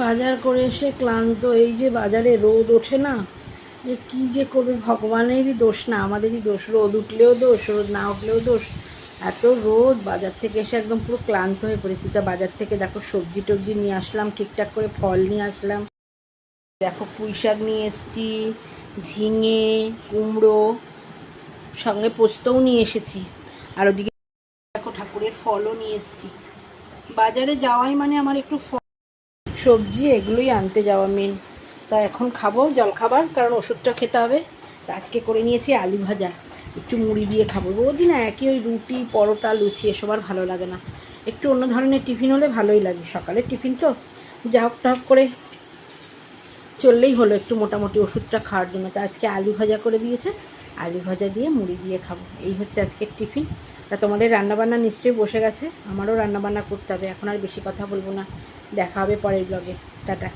বাজার করে এসে ক্লান্ত। এই যে বাজারে রোদ ওঠে না, যে কী যে করবে, ভগবানেরই দোষ না আমাদেরই দোষ। রোদ উঠলেও দোষ, রোদ না উঠলেও দোষ। এত রোদ, বাজার থেকে এসে একদম পুরো ক্লান্ত হয়ে পড়েছি। তা বাজার থেকে দেখো সবজি টবজি নিয়ে আসলাম, ঠিকঠাক করে ফল নিয়ে আসলাম। দেখো পুঁই শাক নিয়ে এসেছি, ঝিঙে, কুমড়ো, সঙ্গে পোস্তও নিয়ে এসেছি। আর ওদিকে দেখো ঠাকুরের ফলও নিয়ে এসেছি। বাজারে যাওয়াই মানে আমার একটু সবজি এগুলোই আনতে যাওয়া মেন। তা এখন খাবো জলখাবার, কারণ ওষুধটা খেতে হবে। তা আজকে করে নিয়েছি আলু ভাজা, একটু মুড়ি দিয়ে খাবো। রোজই না একই ওই রুটি পরোটা লুচি এসব আর ভালো লাগে না, একটু অন্য ধরনের টিফিন হলে ভালোই লাগে। সকালের টিফিন তো যা হোক তা হোক করে চললেই হলো, একটু মোটামুটি ওষুধটা খাওয়ার জন্য। তা আজকে আলু ভাজা করে দিয়েছে, আলু ভাজা দিয়ে মুড়ি দিয়ে খাবো। এই হচ্ছে আজকের টিফিন। তা তোমাদের রান্নাবান্না নিশ্চয়ই বসে গেছে, আমারও রান্নাবান্না করতে হবে। এখন আর বেশি কথা বলবো না, দেখা হবে পরের ব্লগে। টাটা।